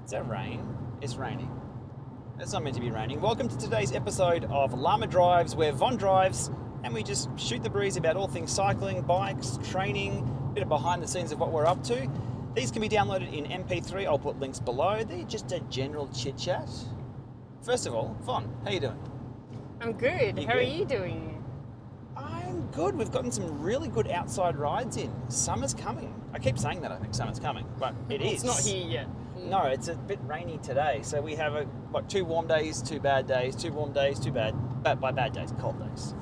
Is that rain? It's raining. It's not meant to be raining. Welcome to today's episode of Lama Drives, where Von drives and we just shoot the breeze about all things cycling, bikes, training, a bit of behind the scenes of what we're up to. These can be downloaded in MP3. I'll put links below. They're just a general chit chat. First of all, Von, how you doing? I'm good. How are you doing? I'm good. We've gotten some really good outside rides in. Summer's coming. I keep saying that I think summer's coming, but it is. It's not here yet. No, it's a bit rainy today. So we have 2 warm days, 2 bad days, 2 warm days, 2 bad, by bad days, cold days.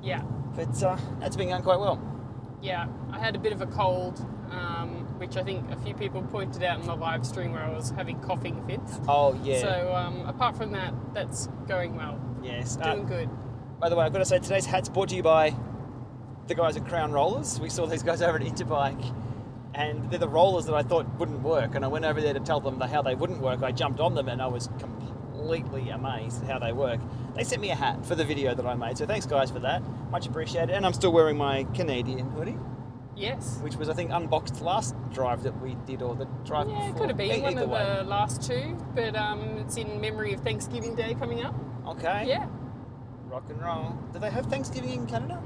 Yeah. But that's been going quite well. Yeah, I had a bit of a cold, which I think a few people pointed out in the live stream where I was having coughing fits. Oh, yeah. So apart from that, that's going well. Yes. Doing good. By the way, I've got to say, today's hat's brought to you by the guys at Crown Rollers. We saw these guys over at Interbike, and they're the rollers that I thought wouldn't work, and I went over there to tell them how they wouldn't work. I jumped on them, and I was completely amazed at how they work. They sent me a hat for the video that I made, so thanks, guys, for that. Much appreciated. And I'm still wearing my Canadian hoodie. Yes. Which was, I think, unboxed last drive that we did, or the drive before. Yeah, it could have been one of the last two, but it's in memory of Thanksgiving Day coming up. Okay. Yeah. Rock and roll. Do they have Thanksgiving in Canada?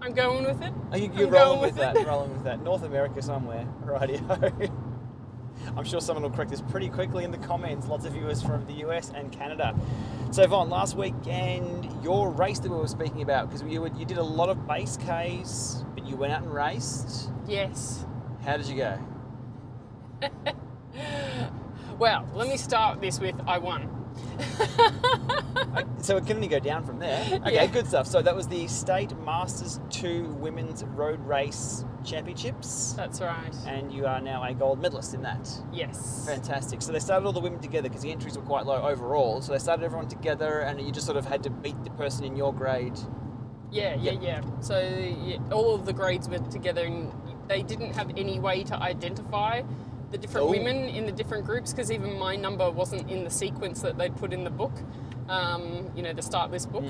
I'm going with it. Oh, you're rolling with that. Rolling with that. North America somewhere. Rightio. I'm sure someone will correct this pretty quickly in the comments. Lots of viewers from the US and Canada. So, Von, last weekend, your race that we were speaking about, because you did a lot of base Ks, but you went out and raced. Yes. How did you go? Well, let me start this with I won. So it can only go down from there. Okay, yeah. Good stuff. So that was the State Masters 2 Women's Road Race Championships. That's right. And you are now a gold medalist in that. Yes. Fantastic. So they started all the women together because the entries were quite low overall. So they started everyone together and you just sort of had to beat the person in your grade. Yeah. So all of the grades were together and they didn't have any way to identify the different women in the different groups because even my number wasn't in the sequence that they'd put in the book, the start list book.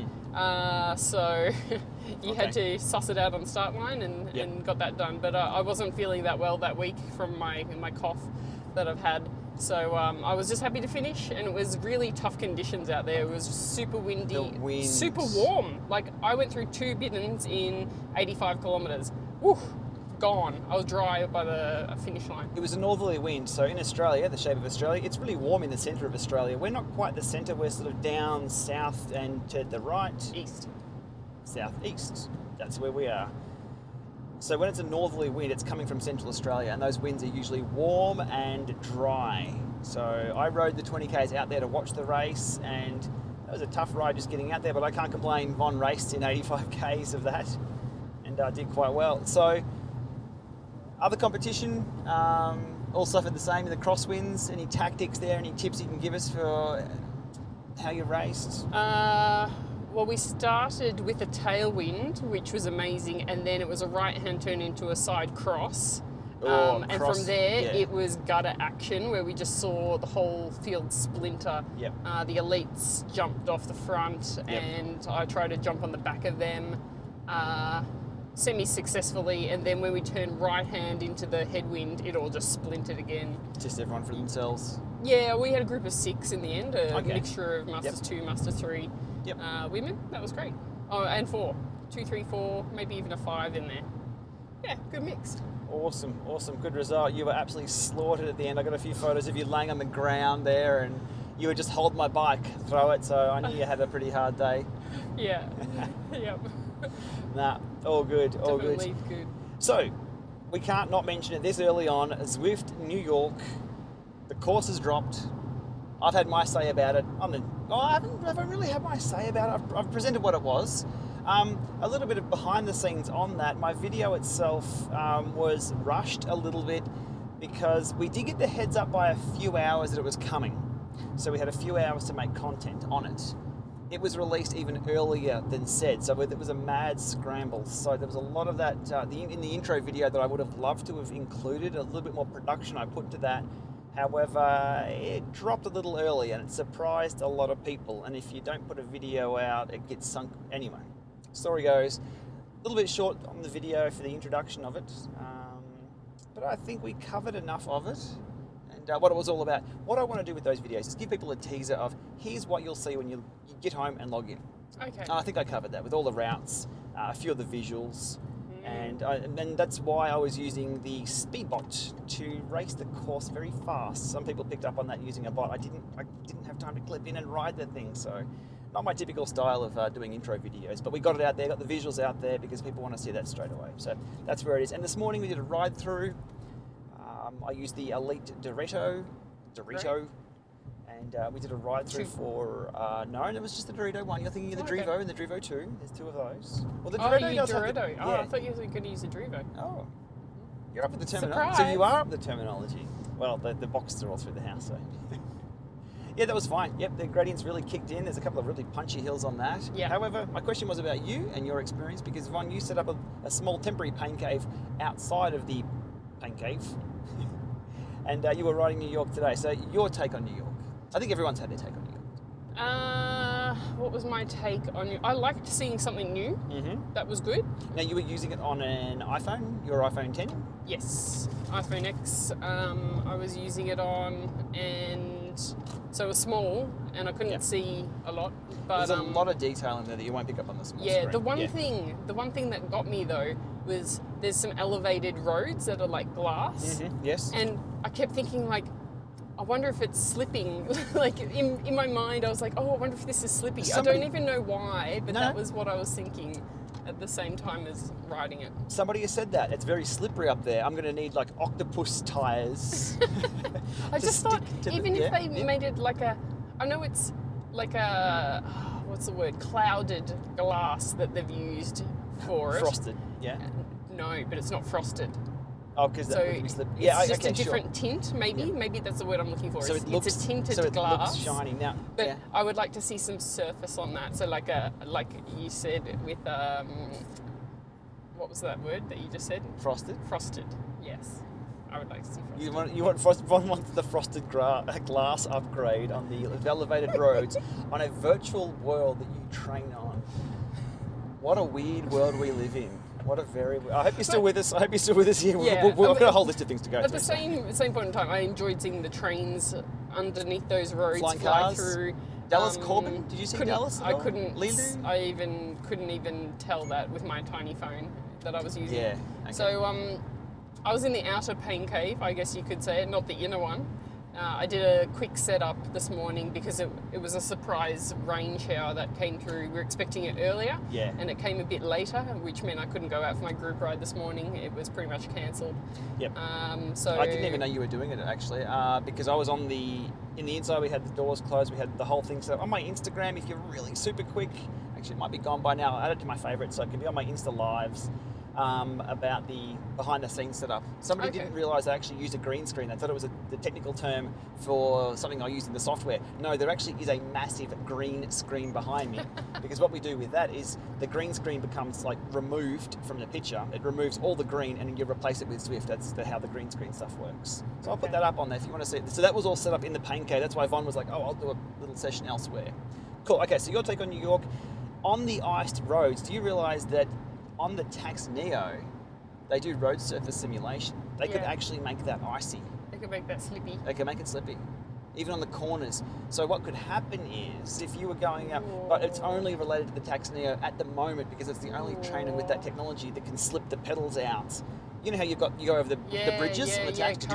So you had to suss it out on the start line and got that done. But I wasn't feeling that well that week from my cough that I've had. So I was just happy to finish, and it was really tough conditions out there. It was super windy, super warm. Like I went through 2 biddens in 85 kilometres. Woo! Gone. I was dry by the finish line. It was a northerly wind, so in Australia, the shape of Australia, it's really warm in the centre of Australia. We're not quite the centre, we're sort of down south and to the right. East. Southeast. That's where we are. So when it's a northerly wind, it's coming from central Australia, and those winds are usually warm and dry. So I rode the 20Ks out there to watch the race, and that was a tough ride just getting out there, but I can't complain. Von raced in 85Ks of that, and did quite well. So other competition, all suffered the same in the crosswinds. Any tactics there? Any tips you can give us for how you raced? Well, we started with a tailwind, which was amazing, and then it was a right-hand turn into a side cross. And from there, it was gutter action, where we just saw the whole field splinter. Yep. The elites jumped off the front, and I tried to jump on the back of them. Semi-successfully, and then when we turned right hand into the headwind, it all just splintered again. Just everyone for themselves? Yeah, we had a group of 6 in the end, a mixture of Masters 2, Master 3 women. That was great. Oh, and 4. 2, 3, 4, maybe even a 5 in there. Yeah, good mix. Awesome. Good result. You were absolutely slaughtered at the end. I got a few photos of you laying on the ground there, and you would just hold my bike, throw it, so I knew you had a pretty hard day. Yeah. Yep. Nah, all good. Definitely good. So, we can't not mention it this early on. Zwift New York. The course has dropped. I've had my say about it. I haven't really had my say about it. I've presented what it was. A little bit of behind the scenes on that. My video itself was rushed a little bit because we did get the heads up by a few hours that it was coming. So we had a few hours to make content on it. It was released even earlier than said, so it was a mad scramble. So there was a lot of that in the intro video that I would have loved to have included, a little bit more production I put to that. However, it dropped a little early and it surprised a lot of people. And if you don't put a video out, it gets sunk anyway. Story goes, a little bit short on the video for the introduction of it, but I think we covered enough of it. and what it was all about. What I want to do with those videos is give people a teaser of here's what you'll see when you get home and log in. Okay. And I think I covered that with all the routes, a few of the visuals, and then that's why I was using the speedbot to race the course very fast. Some people picked up on that using a bot. I didn't have time to clip in and ride the thing, so not my typical style of doing intro videos. But we got it out there, got the visuals out there because people want to see that straight away. So that's where it is. And this morning we did a ride through. I used the Elite Dorito, and we did a ride through for, no, it was just the Dorito one. You're thinking of the Drivo and the Drivo 2. There's two of those. Well, the Dorito does have the, Oh, I thought you were going to use a Drivo. Oh, you're up with the terminology. Surprise. So you are up with the terminology. Well, the boxes are all through the house, so. Yeah, that was fine. Yep, the gradients really kicked in. There's a couple of really punchy hills on that. Yeah. However, my question was about you and your experience because, Von, you set up a small temporary pain cave outside of the pain cave. And you were riding New York today. So your take on New York. I think everyone's had their take on New York. What was my take on New York? I liked seeing something new. Mm-hmm. That was good. Now, you were using it on an iPhone, your iPhone 10? Yes, iPhone X. I was using it on, and so it was small, and I couldn't see a lot. But there's a lot of detail in there that you won't pick up on the small yeah, screen. The one thing that got me though was there's some elevated roads that are like glass. Mm-hmm. Yes. And I kept thinking like, I wonder if it's slipping. Like in my mind, I was like, oh, I wonder if this is slippy. I don't even know why, but that was what I was thinking at the same time as riding it. Somebody has said that. It's very slippery up there. I'm going to need like octopus tyres. I just thought, even if they made it like I know it's like a, what's the word, clouded glass that they've used for it. Frosted, yeah. No, but it's not frosted. Oh, because so that would be slippery. Yeah, it's just okay, a different sure. tint, maybe. Yeah. Maybe that's the word I'm looking for. So it's a tinted so it glass. looks shiny now. But I would like to see some surface on that. So like you said with what was that word that you just said? Frosted. Frosted. Yes. I would like to see frosted. You want Von wants the frosted glass upgrade on the elevated roads on a virtual world that you train on. What a weird world we live in. What a very... I hope you're still with us. I hope you're still with us here. Yeah, We've got a whole list of things to go at through. At the same point in time, I enjoyed seeing the trains underneath those roads flying fly cars. through. Dallas Corbin? Did you see Dallas at all? I couldn't. Lilu? I couldn't even tell that with my tiny phone that I was using. Yeah. Okay. So I was in the outer pain cave, I guess you could say, not the inner one. I did a quick setup this morning because it was a surprise rain shower that came through. We were expecting it earlier, and it came a bit later, which meant I couldn't go out for my group ride this morning. It was pretty much cancelled. Yep. So I didn't even know you were doing it actually, because I was in the inside. We had the doors closed. We had the whole thing set up on my Instagram. If you're really super quick, actually it might be gone by now. I'll add it to my favourites so it can be on my Insta lives. About the behind the scenes setup. Somebody didn't realise I actually used a green screen. They thought it was the technical term for something I used in the software. No, there actually is a massive green screen behind me because what we do with that is the green screen becomes like removed from the picture. It removes all the green and you replace it with Zwift. That's how the green screen stuff works. So I'll put that up on there if you want to see it. So that was all set up in the pain cave. That's why Von was like, oh, I'll do a little session elsewhere. Cool. Okay, so your take on New York. On the iced roads, do you realise that on the Tax Neo, they do road surface simulation. They could actually make that icy. They could make that slippy. They could make it slippy, even on the corners. So what could happen is, if you were going up, but it's only related to the Tax Neo at the moment because it's the only trainer with that technology that can slip the pedals out. You know how you go over the bridges on the Tax,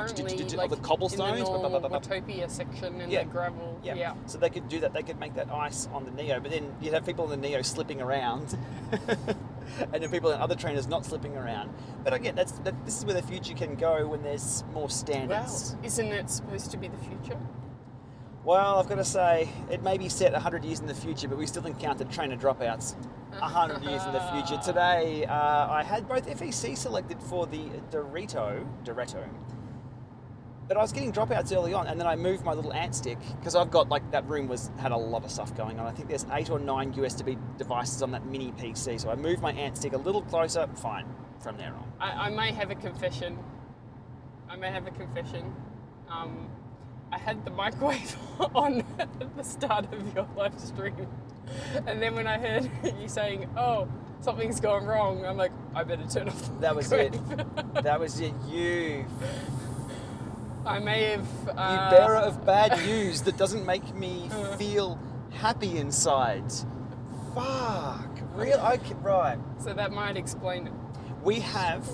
like the cobblestones, in the Watopia section and the gravel. Yeah. So they could do that. They could make that ice on the Neo, but then you'd have people on the Neo slipping around. And then people and other trainers not slipping around. But again, this is where the future can go when there's more standards. Well, isn't it supposed to be the future? Well, I've got to say, it may be set 100 years in the future, but we still encountered trainer dropouts 100 years in the future. Today, I had both FEC selected for the Dorito, but I was getting dropouts early on, and then I moved my little ant stick because I've got that room had a lot of stuff going on. I think there's 8 or 9 USB devices on that mini PC, so I moved my ant stick a little closer. Fine, from there on. I may have a confession. I had the microwave on at the start of your live stream, and then when I heard you saying, "Oh, something's gone wrong," I'm like, I better turn off the That was it. microwave. That was it. You I may have. You bearer of bad news that doesn't make me feel happy inside. Fuck. Real? Okay, right. So that might explain it. We have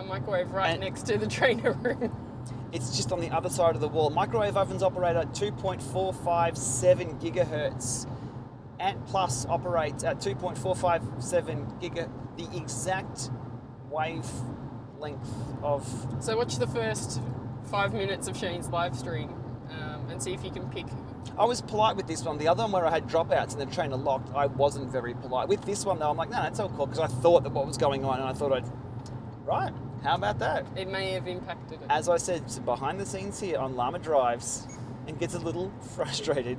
A microwave right next to the trainer room. It's just on the other side of the wall. Microwave ovens operate at 2.457 gigahertz. Ant Plus operates at 2.457 the exact wavelength of... So watch the first 5 minutes of Shane's live stream and see if you can pick... I was polite with this one. The other one where I had dropouts and the trainer locked, I wasn't very polite. With this one though, I'm like, no, that's all cool, because I thought that what was going on and I thought right, how about that? It may have impacted it. As I said, behind the scenes here on Lama drives and gets a little frustrated.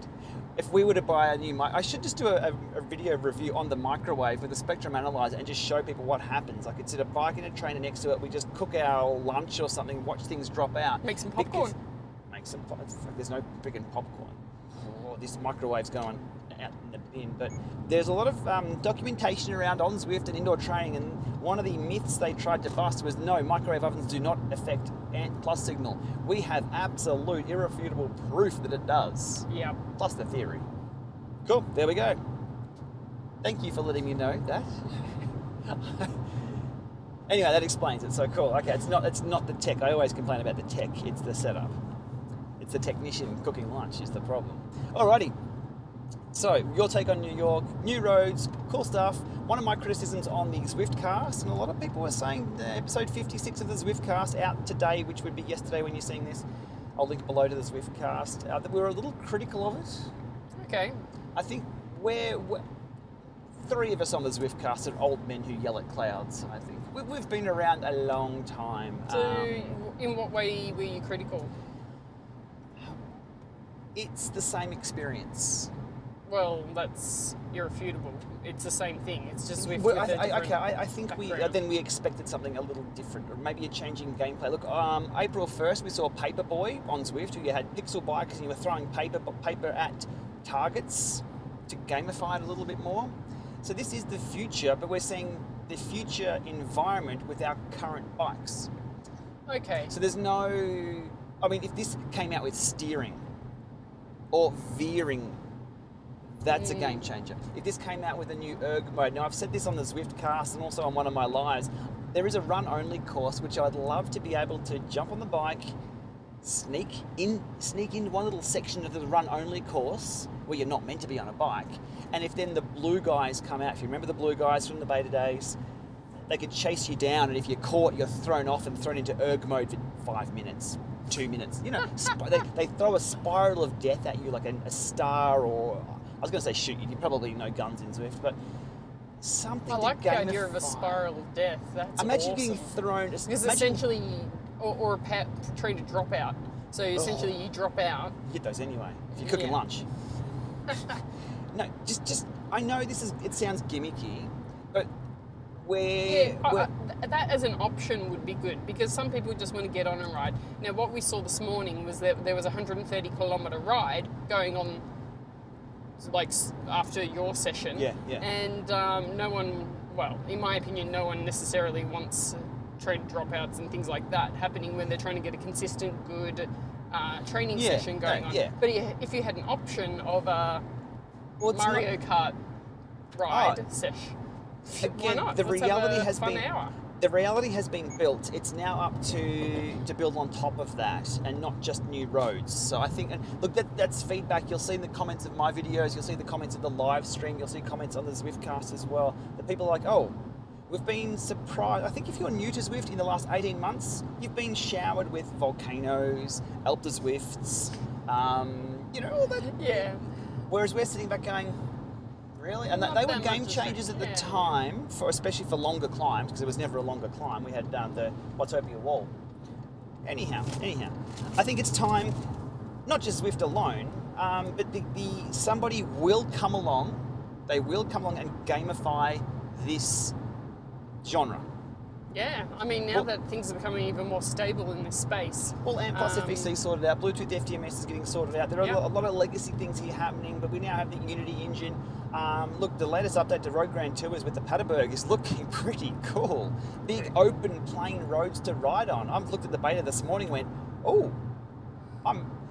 If we were to buy a new mic, I should just do a video review on the microwave with a spectrum analyzer and just show people what happens. I could sit a bike and a trainer next to it. We just cook our lunch or something, watch things drop out. Make some popcorn. There's no freaking popcorn. Oh, this microwave's going out in the bin. But there's a lot of documentation around on Zwift and indoor training, and one of the myths they tried to bust was no, microwave ovens do not affect Ant Plus signal. We have absolute, irrefutable proof that it does. Yeah. Plus the theory. Cool, there we go. Thank you for letting me know that. Anyway, that explains it. So cool. Okay, it's not the tech. I always complain about the tech. It's the setup. It's the technician cooking lunch is the problem. Alrighty. So, your take on New York, new roads, cool stuff. One of my criticisms on the Zwift cast, and a lot of people were saying episode 56 of the Zwift cast out today, which would be yesterday when you're seeing this. I'll link below to the Zwift cast. That we were a little critical of it. Okay. I think we're three of us on the Zwift cast are old men who yell at clouds, I think. We've been around a long time. So, in what way were you critical? It's the same experience. Well, that's irrefutable. It's the same thing. It's just Zwift Well, with a different I think we expected something a little different, or maybe a changing gameplay. Look, April 1st, we saw Paperboy on Zwift, who you had pixel bikes and you were throwing paper at targets to gamify it a little bit more. So this is the future, but we're seeing the future environment with our current bikes. Okay. So there's no... I mean, if this came out with steering or veering, that's a game changer. If this came out with a new erg mode, now I've said this on the Zwift cast and also on one of my lives, there is a run-only course which I'd love to be able to jump on the bike, sneak into one little section of the run-only course where you're not meant to be on a bike, and if then the blue guys come out, if you remember the blue guys from the beta days, they could chase you down, and if you're caught, you're thrown off and thrown into erg mode for 5 minutes. 2 minutes, you know, they throw a spiral of death at you like a star, or I was going to say shoot you. You probably know guns in Zwift, but something. I like the idea of a spiral of death. That's imagine awesome. getting thrown. Because essentially, or a trainer drop out. So essentially, you drop out. You get those anyway if you're cooking lunch. No, just I know it sounds gimmicky, but that as an option would be good, because some people just want to get on and ride. Now, what we saw this morning was that there was a 130 kilometre ride going on, like after your session. Yeah. And no one, well, in my opinion, no one necessarily wants train dropouts and things like that happening when they're trying to get a consistent, good training session going on. Yeah. But if you had an option of a Mario Kart ride session. Again, why not? the Let's reality have a has fun been hour. the reality has been built. It's now up to build on top of that, and not just new roads. So I think, and look, that's feedback. You'll see in the comments of my videos. You'll see the comments of the live stream. You'll see comments on the Zwiftcast as well. The people are like, oh, we've been surprised. I think if you're new to Zwift in the last 18 months, you've been showered with volcanoes, Alpe Zwifts, all that. Yeah. Whereas we're sitting back going, really? And they were game changers at the time, especially for longer climbs, because there was never a longer climb. We had the Watopia Wall. Anyhow, I think it's time, not just Zwift alone, but somebody will come along. They will come along and gamify this genre. Yeah, I mean, now that things are becoming even more stable in this space. Well, and plus FVC sorted out, Bluetooth FTMS is getting sorted out. There are a lot of legacy things here happening, but we now have the Unity engine. Look, the latest update to Road Grand Tours with the Paterberg is looking pretty cool. Big open plain roads to ride on. I've looked at the beta this morning and went, Oh,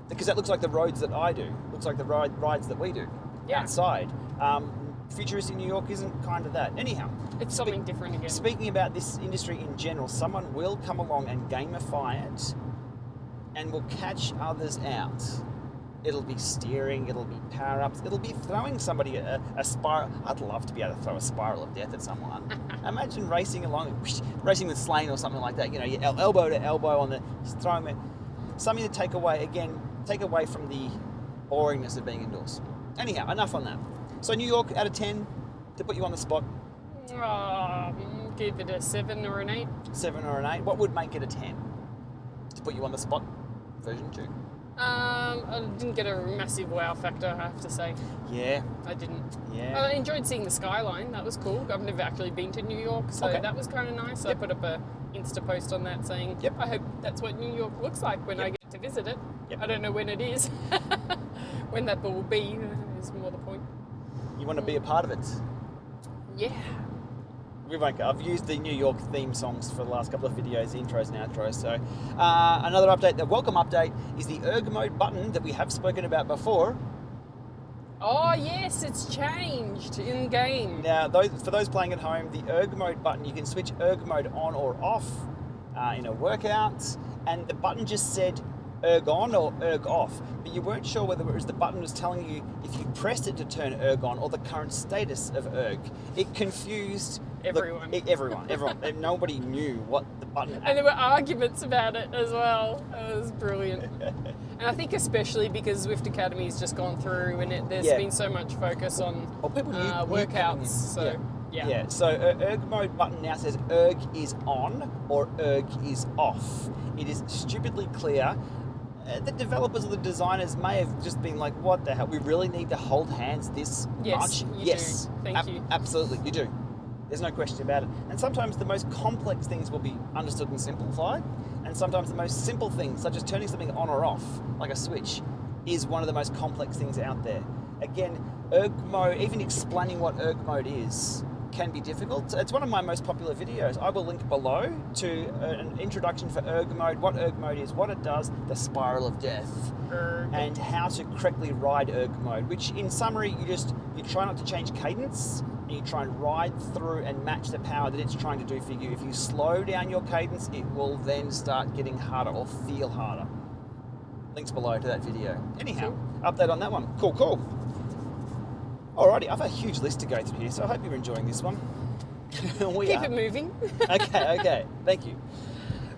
because that looks like the roads that I do. Looks like the rides that we do outside. Futuristic New York isn't kind of that. Anyhow, It's something different again. Speaking about this industry in general, someone will come along and gamify it and will catch others out. It'll be steering, it'll be power-ups, it'll be throwing somebody a spiral. I'd love to be able to throw a spiral of death at someone. Imagine racing along, racing with Slane or something like that. You know, you elbow to elbow on just throwing it. Something to take away from the boringness of being indoors. Anyhow, enough on that. So New York, out of 10, to put you on the spot. Give it a 7 or an 8. 7 or an 8. What would make it a 10? To put you on the spot, version 2. I didn't get a massive wow factor, I have to say. Yeah. I didn't. Yeah. I enjoyed seeing the skyline. That was cool. I've never actually been to New York, so that was kind of nice. Yep. I put up a Insta post on that saying, I hope that's what New York looks like when I get to visit it. Yep. I don't know when it is. When that will be is more the point. You want to be a part of it? Yeah. We won't go. I've used the New York theme songs for the last couple of videos, the intros and outros. So another update, the welcome update, is the erg mode button that we have spoken about before. Oh yes, it's changed in game. Now, for those playing at home, the erg mode button, you can switch erg mode on or off in a workout, and the button just said erg on or erg off, but you weren't sure whether it was the button was telling you if you pressed it to turn erg on or the current status of erg. It confused everyone. Everyone. Nobody knew what the button. And there were arguments about it as well. It was brilliant. And I think especially because Zwift Academy has just gone through and there's been so much focus on workouts. So yeah. So erg mode button now says erg is on or erg is off. It is stupidly clear. The developers or the designers may have just been like, what the hell? We really need to hold hands this much? Yes, you do. Thank you. Absolutely, you do. There's no question about it. And sometimes the most complex things will be understood and simplified. And sometimes the most simple things, such as turning something on or off, like a switch, is one of the most complex things out there. Again, erg mode, even explaining what erg mode is, can be difficult. It's one of my most popular videos. I will link below to an introduction for erg mode, what erg mode is, what it does, the spiral of death, and how to correctly ride erg mode, which in summary, you try not to change cadence, and you try and ride through and match the power that it's trying to do for you. If you slow down your cadence, it will then start getting harder or feel harder. Links below to that video. Anyhow, update on that one. Cool. Alrighty, I've a huge list to go through here, so I hope you're enjoying this one. Keep it moving. Okay, thank you.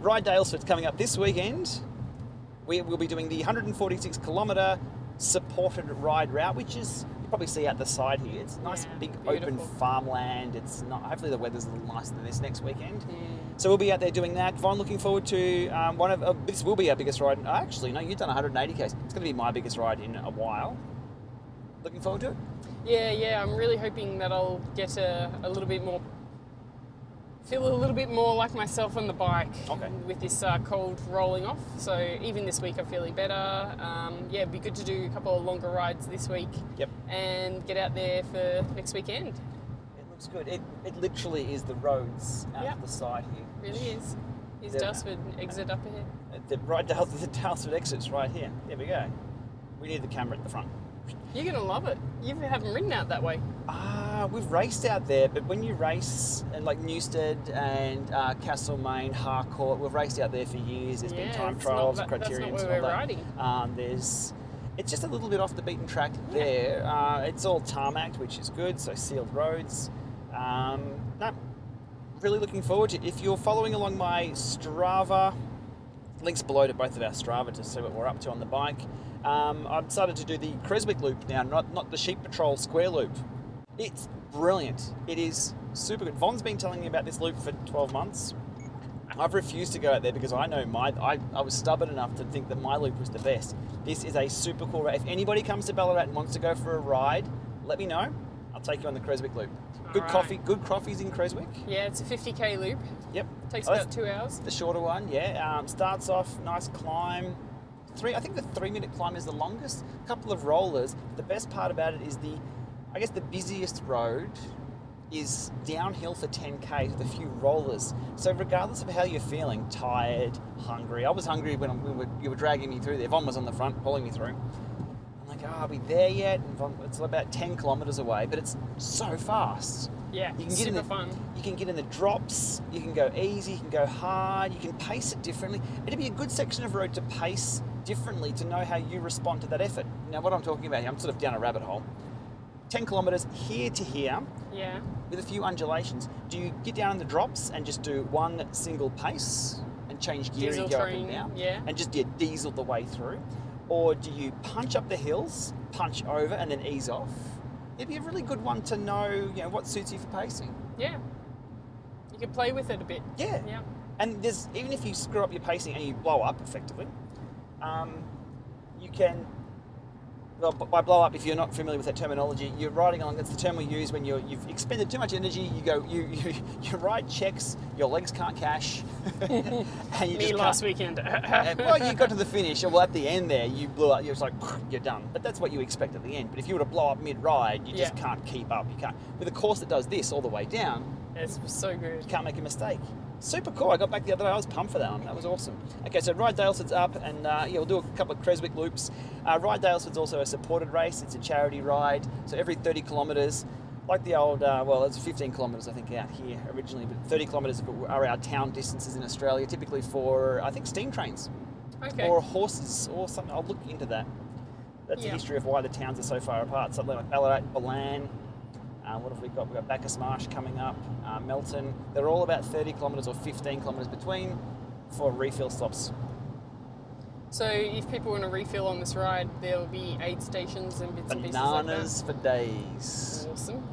Ride Daylesford's coming up this weekend. We will be doing the 146 kilometre supported ride route, which is, you probably see out the side here. It's nice, big, beautiful open farmland. It's not. Hopefully the weather's a little nicer than this next weekend. So we'll be out there doing that. Vaughn, looking forward to this will be our biggest ride. Actually, no, you've done 180 k's. It's going to be my biggest ride in a while. Looking forward to it. Yeah, I'm really hoping that I'll get a little bit more, feel a little bit more like myself on the bike with this cold rolling off. So even this week I'm feeling better. It'd be good to do a couple of longer rides this week. Yep. And get out there for next weekend. It looks good. It literally is the roads out the side here. Really is. Here's Daylesford exit up ahead. The Daylesford exit's right here. There we go. We need the camera at the front. You're going to love it. You haven't ridden out that way. We've raced out there, but when you race in like Newstead and Castlemaine, Harcourt, we've raced out there for years. There's been time trials, criteriums, that's not where we're riding. It's just a little bit off the beaten track there. It's all tarmacked, which is good, so sealed roads. Really looking forward to it. If you're following along my Strava, links below to both of our Strava to see what we're up to on the bike. I've started to do the Creswick loop now, not the Sheep Patrol square loop. It's brilliant. It is super good. Von's been telling me about this loop for 12 months. I've refused to go out there because I know I was stubborn enough to think that my loop was the best. This is a super cool ride. If anybody comes to Ballarat and wants to go for a ride, let me know. I'll take you on the Creswick loop. Good coffees in Creswick. Yeah, it's a 50k loop. Yep. Takes about 2 hours. The shorter one, starts off, nice climb. I think the 3-minute climb is the longest. A couple of rollers. The best part about it is the busiest road is downhill for 10K with a few rollers. So regardless of how you're feeling, tired, hungry. I was hungry when you were dragging me through there. Yvonne was on the front, pulling me through. I'm like, are we there yet? And Yvonne, it's about 10 kilometres away, but it's so fast. Yeah, you can get super fun. You can get in the drops, you can go easy, you can go hard, you can pace it differently. It'd be a good section of road to pace differently to know how you respond to that effort. Now, what I'm talking about here, I'm sort of down a rabbit hole. 10 kilometres here to here, yeah, with a few undulations. Do you get down in the drops and just do one single pace and change gear diesel and go train, up and down? yeah. And just diesel the way through? Or do you punch up the hills, punch over, and then ease off? It'd be a really good one to know, what suits you for pacing. Yeah. You can play with it a bit. Yeah. Yeah. And there's, even if you screw up your pacing and you blow up effectively, you can. Well, by blow up, if you're not familiar with that terminology, you're riding along. That's the term we use when you've expended too much energy. Your ride checks, your legs can't cash, and you Me just last weekend. well, you got to the finish, or at the end there, you blew up. You're just like, you're done. But that's what you expect at the end. But if you were to blow up mid-ride, you just can't keep up. You can't. With a course that does this all the way down, It's so good. you can't make a mistake. Super cool. I got back the other day. I was pumped for that one. That was awesome. Okay, so Ride Daylesford's up, and we'll do a couple of Creswick loops. Ride Daylesford's also a supported race. It's a charity ride. So every 30 kilometres, like the old, it's 15 kilometres I think out here originally, but 30 kilometres are our town distances in Australia, typically for, I think, steam trains. Okay. Or horses or something. I'll look into that. That's the history of why the towns are so far apart. Something like Ballarat, Balan. What have we got? We've got Bacchus Marsh coming up, Melton. They're all about 30 kilometres or 15 kilometres between for refill stops. So if people want to refill on this ride, there'll be aid stations and bits and pieces like that. Bananas for days. Awesome.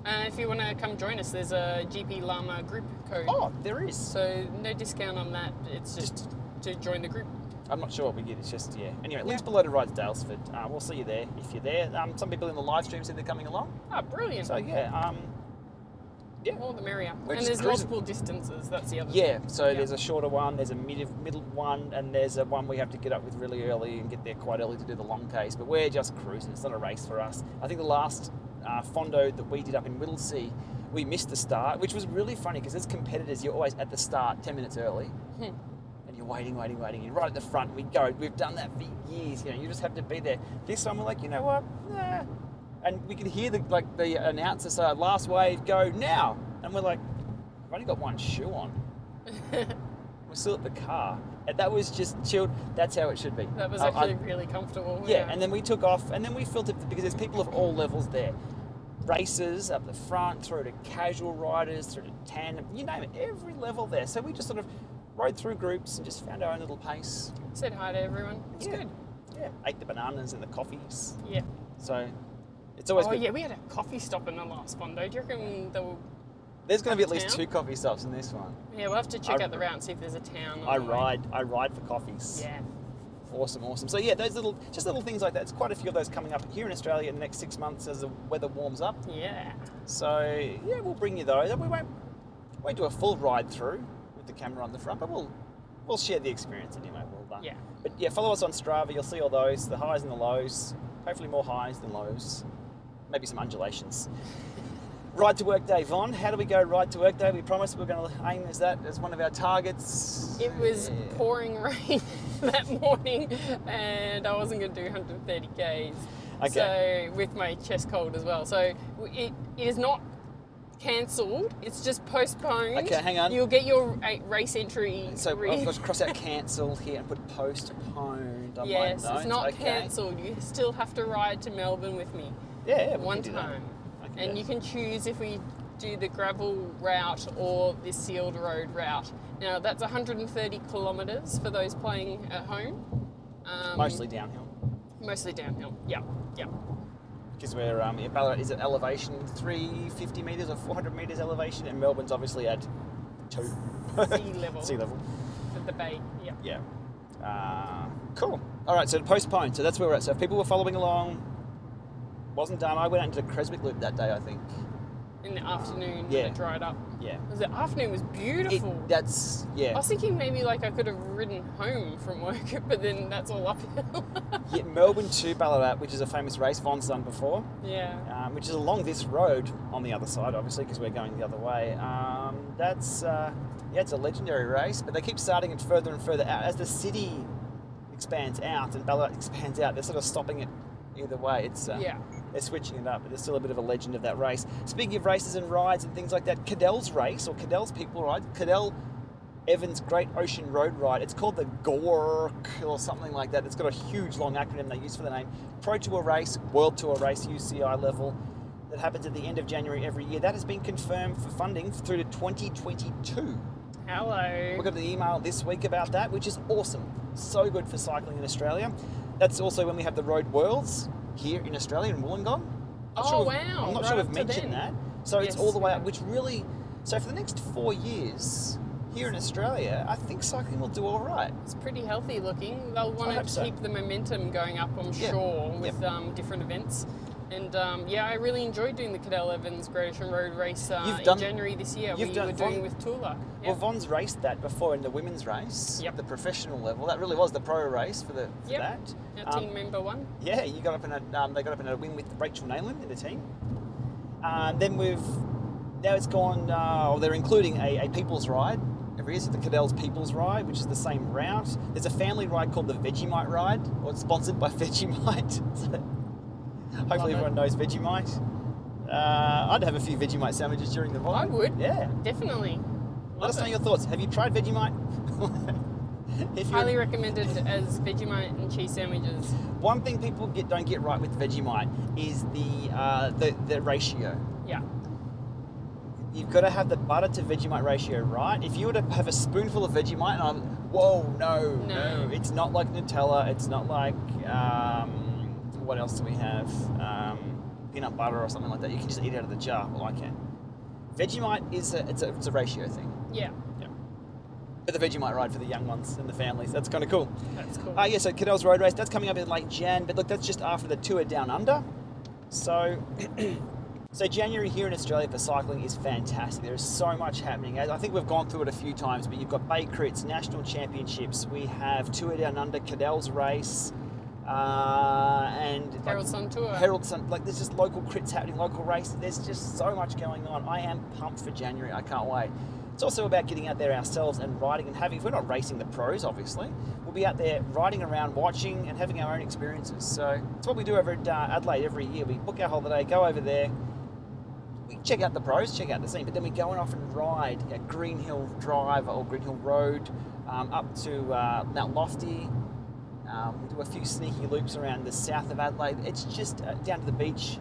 If you want to come join us, there's a GPLama group code. Oh, there is. So no discount on that. It's just to join the group. I'm not sure what we get. It's just, Anyway, links below to Rides Daylesford. We'll see you there if you're there. Some people in the live stream said they're coming along. Oh, brilliant. So, More the merrier. We're And just there's cruising. multiple distances. That's the other Yeah, thing. so there's a shorter one, there's a middle one, and there's a one we have to get up with really early and get there quite early to do the long case. But we're just cruising. It's not a race for us. I think the last Fondo that we did up in Whittlesea, we missed the start, which was really funny because as competitors, you're always at the start 10 minutes early. And you're waiting. You're right at the front. We've done that for years. You just have to be there. This one, we're like, you know what? Nah. And we can hear the announcer say, last wave, go now. And we're like, I've only got one shoe on. We're still at the car. And that was just chilled. That's how it should be. That was actually really comfortable. Yeah, and then we took off, and then we filtered, because there's people of all levels there. Racers up the front, through to casual riders, through to tandem, you name it, every level there. So we just sort of rode through groups and just found our own little pace. Said hi to everyone. It's good. Yeah, ate the bananas and the coffees. Yeah. So it's always good. Yeah, we had a coffee stop in the last one, though. Do you reckon There's going to be at least town? 2 coffee stops in this one. Yeah, we'll have to check out the route and see if there's a town. I ride for coffees. Yeah. Awesome. So yeah, those little things like that. There's quite a few of those coming up here in Australia in the next 6 months as the weather warms up. Yeah. So yeah, we'll bring you those. We won't do a full ride through with the camera on the front, but we'll share the experience anyway. Yeah. But yeah, follow us on Strava. You'll see all those, the highs and the lows. Hopefully more highs than lows. Maybe some undulations. Ride to work day, Von. How do we go ride to work day? We promised we were going to aim as that as one of our targets. It was pouring rain that morning, and I wasn't going to do 130 Ks. Okay. So with my chest cold as well. So it is not cancelled. It's just postponed. Okay, hang on. You'll get your race entry. So I've got to cross out cancel here and put postponed on Yes, my notes. it's not Okay. cancelled. You still have to ride to Melbourne with me. Yeah, we one can do that. time. Okay. And you can choose if we do the gravel route or the sealed road route. Now that's 130 kilometres for those playing at home. Mostly downhill. Mostly downhill. Yeah. Because we're in Ballarat is at elevation 350 metres or 400 metres elevation, and Melbourne's obviously at 2 Sea level. Sea level. At the bay. Yeah. Yeah. Cool. All right, so postponed. So that's where we're at. So if people were following along, wasn't done. I went out into the Creswick Loop that day, I think. in the afternoon yeah. when it dried up. Yeah. Because the afternoon was beautiful. I Yeah. was thinking maybe like I could have ridden home from work, but then that's all uphill. Yeah, Melbourne to Ballarat, which is a famous race Von's done before. Yeah. Which is along this road on the other side, obviously, because we're going the other way. It's a legendary race, but they keep starting it further and further out. As the city expands out and Ballarat expands out, they're sort of stopping it either way. They're switching it up, but there's still a bit of a legend of that race. Speaking of races and rides and things like that, Cadel's race, or Cadel's people ride, Cadel Evans Great Ocean Road Ride. It's called the GORK or something like that. It's got a huge long acronym they use for the name. Pro Tour race, World Tour race, UCI level. That happens at the end of January every year. That has been confirmed for funding through to 2022. Hello. We got an email this week about that, which is awesome. So good for cycling in Australia. That's also when we have the Road Worlds here in Australia, in Wollongong. Wow. I'm not sure we've mentioned that. So it's all the way up, which really... So for the next 4 years, here in Australia, I think cycling will do all right. It's pretty healthy looking. They'll want to keep the momentum going up, I'm sure, with different events. And I really enjoyed doing the Cadel Evans Great Ocean Road race in January this year. We were doing with Tula. Yep. Well, Von's raced that before in the women's race, the professional level. That really was the pro race for that. Our team member won. Yeah, you got up in they got up in a win with Rachel Nayland in the team. Now it's gone. They're including a people's ride every year, so the Cadel's People's Ride, which is the same route. There's a family ride called the Vegemite Ride, or it's sponsored by Vegemite. Hopefully everyone knows Vegemite. I'd have a few Vegemite sandwiches during the morning. I would. Yeah. Definitely. Let us know your thoughts. Have you tried Vegemite? Highly recommended as Vegemite and cheese sandwiches. One thing people don't get right with Vegemite is the ratio. Yeah. You've got to have the butter to Vegemite ratio right. If you were to have a spoonful of Vegemite, and I'm, no. It's not like Nutella. It's not like, what else do we have? Peanut butter or something like that. You can just eat it out of the jar. Well, I can. Vegemite it's a ratio thing. Yeah. But the Vegemite ride for the young ones and the families. That's kind of cool. That's cool. So Cadel's Road Race, that's coming up in late Jan. But look, that's just after the Tour Down Under. So... So January here in Australia for cycling is fantastic. There is so much happening. I think we've gone through it a few times, but you've got Bay Crits, National Championships. We have Tour Down Under, Cadel's Race, and Herald's on Tour. There's just local crits happening, local races. There's just so much going on. I am pumped for January. I can't wait. It's also about getting out there ourselves and riding and having, if we're not racing the pros, obviously, we'll be out there riding around, watching and having our own experiences. So it's what we do over at Adelaide every year. We book our holiday, go over there, we check out the pros, check out the scene, but then we go off and ride at Green Hill Drive or Green Hill Road up to Mount Lofty. We do a few sneaky loops around the south of Adelaide. It's just down to the beach.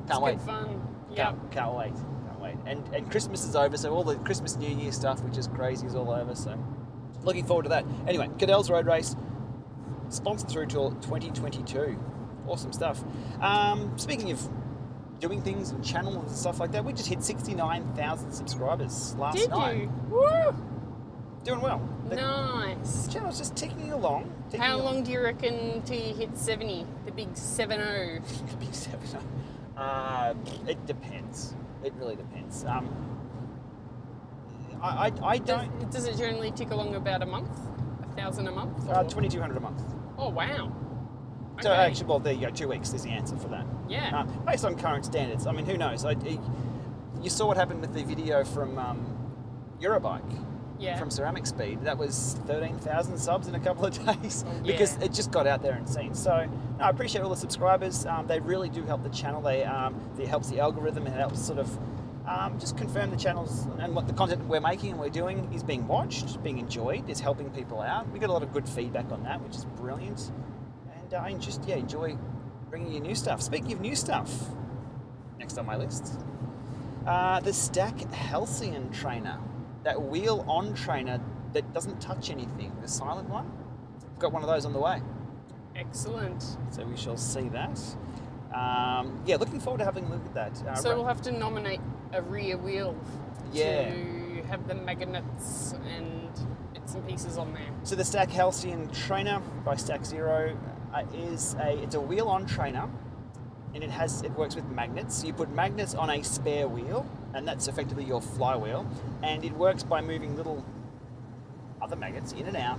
Can't wait. Good fun. Can't wait. And Christmas is over, so all the Christmas New Year stuff, which is crazy, is all over. So looking forward to that. Anyway, Cadel's Road Race, sponsored through till 2022. Awesome stuff. Speaking of doing things and channels and stuff like that, we just hit 69,000 subscribers last night. Did you? Woo! Doing well. Nice. The channel's just ticking along. How long do you reckon till you hit 70? The big 7-0. The big 7-0. It depends. It really depends. I don't... Does it generally tick along about a month? 1,000 a month? 2,200 a month. Oh, wow. So actually, well, there you go. 2 weeks is the answer for that. Yeah. Based on current standards. I mean, who knows? You saw what happened with the video from Eurobike. Yeah. From Ceramic Speed. That was 13,000 subs in a couple of days because it just got out there and seen. So I appreciate all the subscribers. They really do help the channel. It helps the algorithm. It helps sort of just confirm the channels and what the content we're making and we're doing is being watched, being enjoyed, is helping people out. We got a lot of good feedback on that, which is brilliant. And I just enjoy bringing you new stuff. Speaking of new stuff, next on my list, the Stac Halycon trainer. That wheel-on trainer that doesn't touch anything, the silent one. We've got one of those on the way. Excellent. So we shall see that. Looking forward to having a look at that. So we'll have to nominate a rear wheel to have the magnets and bits and pieces on there. So the Stac Halycon trainer by Stac Zero it's a wheel-on trainer and it works with magnets. So you put magnets on a spare wheel, and that's effectively your flywheel, and it works by moving little other magnets in and out,